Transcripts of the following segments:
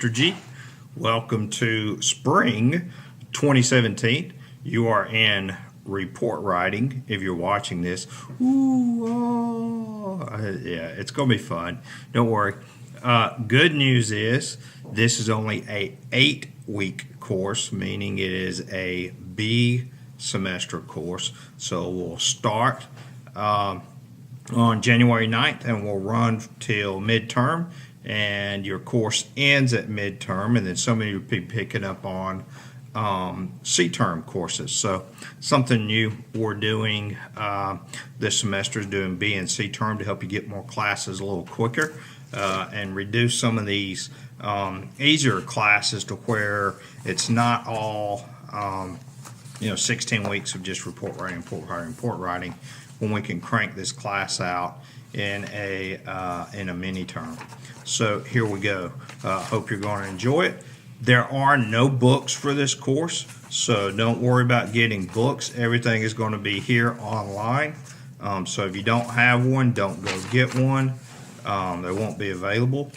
Mr. G. Welcome to spring 2017. You are in report writing if you're watching this. Ooh, yeah, it's going to be fun. Don't worry. Good news is this is only a 8-week course, meaning it is a B semester course. So we'll start on January 9th and we'll run till midterm, and your course ends at midterm, and then some of you will be picking up on C-term courses. So something new we're doing this semester is doing B and C-term to help you get more classes a little quicker and reduce some of these easier classes to where it's not all 16 weeks of just report writing, when we can crank this class out in a mini term. So here we go. Hope you're going to enjoy it. There are no books for this course, so don't worry about getting books. Everything is going to be here online. So if you don't have one, don't go get one. They won't be available.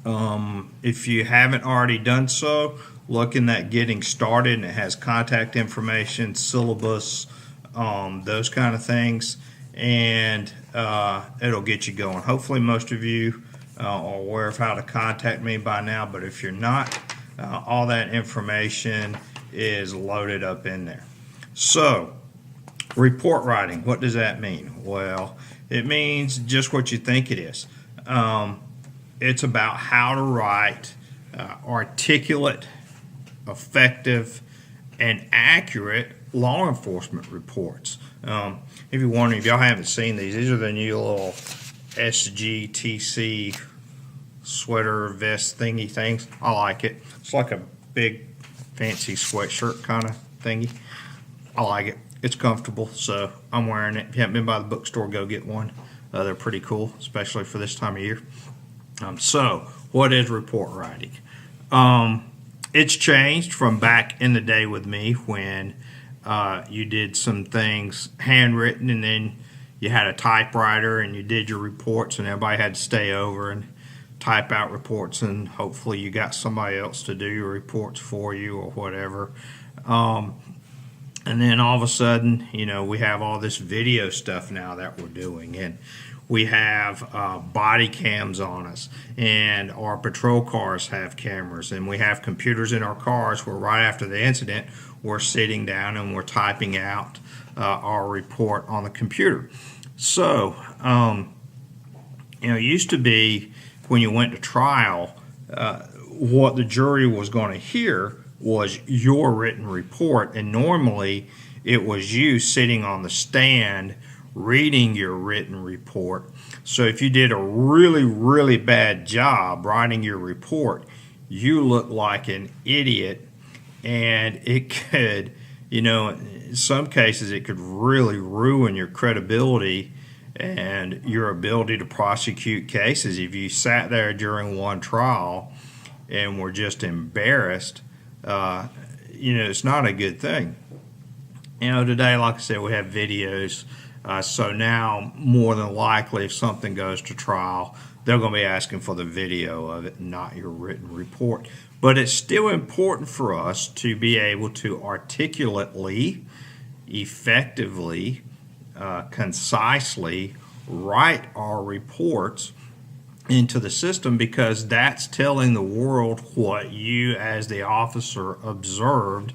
If you haven't already done so, look in that getting started, and it has contact information, syllabus, those kind of things, and it'll get you going. Hopefully most of you are aware of how to contact me by now, but if you're not, all that information is loaded up in there. So report writing, what does that mean? Well, it means just what you think it is. It's about how to write articulate, effective, and accurate law enforcement reports. If you're wondering, if y'all haven't seen these are the new little SGTC sweater vest thingy things. I like it. It's like a big fancy sweatshirt kind of thingy. I like it. It's comfortable, so I'm wearing it. If you haven't been by the bookstore, go get one. They're pretty cool, especially for this time of year. So what is report writing? It's changed from back in the day with me when you did some things handwritten, and then you had a typewriter and you did your reports, and everybody had to stay over and type out reports, and hopefully you got somebody else to do your reports for you or whatever. And then all of a sudden, we have all this video stuff now that we're doing, and we have body cams on us, and our patrol cars have cameras, and we have computers in our cars where right after the incident we're sitting down and we're typing out our report on the computer. So it used to be when you went to trial, what the jury was going to hear was your written report, and normally it was you sitting on the stand reading your written report. So if you did a really, really bad job writing your report, you look like an idiot, and it could, in some cases it could really ruin your credibility and your ability to prosecute cases. If you sat there during one trial and were just embarrassed, it's not a good thing. Today, like I said, we have videos. So now, more than likely, if something goes to trial, they're going to be asking for the video of it, not your written report. But it's still important for us to be able to articulately, effectively, concisely write our reports into the system, because that's telling the world what you as the officer observed,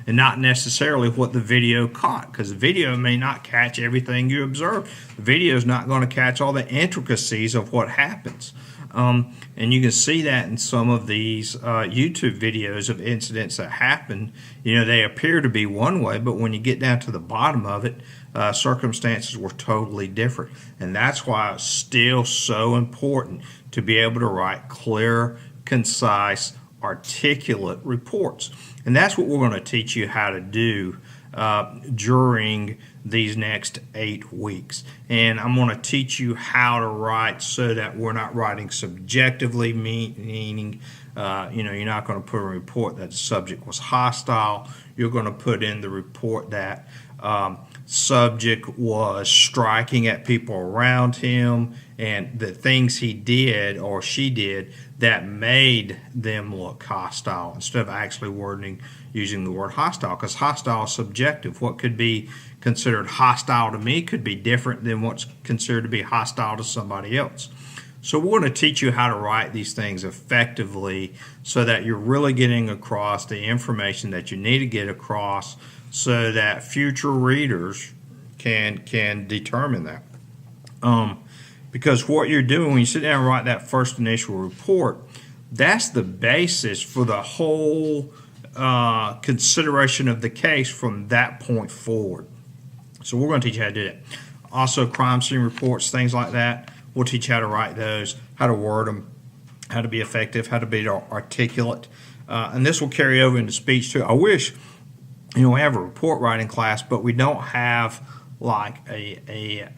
and not necessarily what the video caught, because the video may not catch everything you observed. The video is not going to catch all the intricacies of what happens. And you can see that in some of these YouTube videos of incidents that happen. They appear to be one way, but when you get down to the bottom of it, circumstances were totally different. And that's why it's still so important to be able to write clear, concise, articulate reports. And that's what we're going to teach you how to do during these next 8 weeks. And I'm going to teach you how to write so that we're not writing subjectively, meaning you're not going to put a report that the subject was hostile. You're going to put in the report that subject was striking at people around him, and the things he did or she did that made them look hostile instead of actually using the word hostile, because hostile is subjective. What could be considered hostile to me could be different than what's considered to be hostile to somebody else. So we're going to teach you how to write these things effectively so that you're really getting across the information that you need to get across so that future readers can determine that. Because what you're doing when you sit down and write that first initial report, that's the basis for the whole consideration of the case from that point forward. So we're going to teach you how to do that. Also, crime scene reports, things like that. We'll teach you how to write those, how to word them, how to be effective, how to be articulate. And this will carry over into speech too. I wish, we have a report writing class, but we don't have like a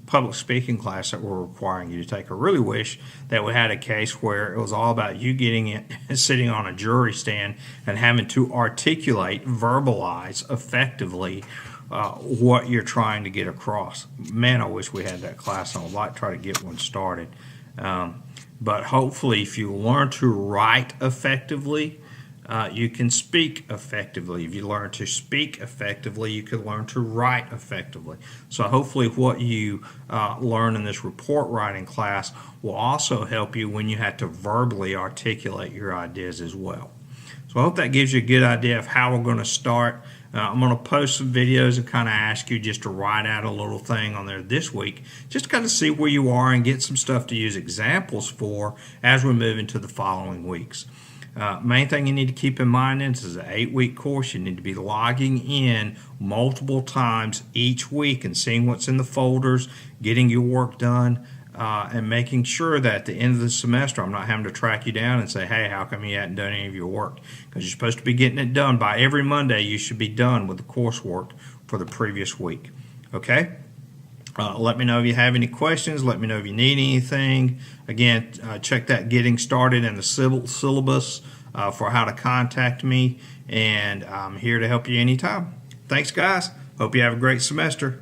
public speaking class that we're requiring you to take. I really wish that we had a case where it was all about you getting it, sitting on a jury stand and having to articulate, verbalize effectively what you're trying to get across. Man, I wish we had that class. I would like to try to get one started. But hopefully, if you learn to write effectively, you can speak effectively. If you learn to speak effectively, you can learn to write effectively. So hopefully what you learn in this report writing class will also help you when you have to verbally articulate your ideas as well. So I hope that gives you a good idea of how we're going to start. I'm going to post some videos and kind of ask you just to write out a little thing on there this week, just to kind of see where you are and get some stuff to use examples for as we move into the following weeks. Main thing you need to keep in mind is this is an 8-week course. You need to be logging in multiple times each week and seeing what's in the folders, getting your work done, and making sure that at the end of the semester I'm not having to track you down and say, hey, how come you hadn't done any of your work? Because you're supposed to be getting it done. By every Monday you should be done with the coursework for the previous week. Okay? Let me know if you have any questions. Let me know if you need anything. Again, check that Getting Started in the syllabus for how to contact me, and I'm here to help you anytime. Thanks, guys. Hope you have a great semester.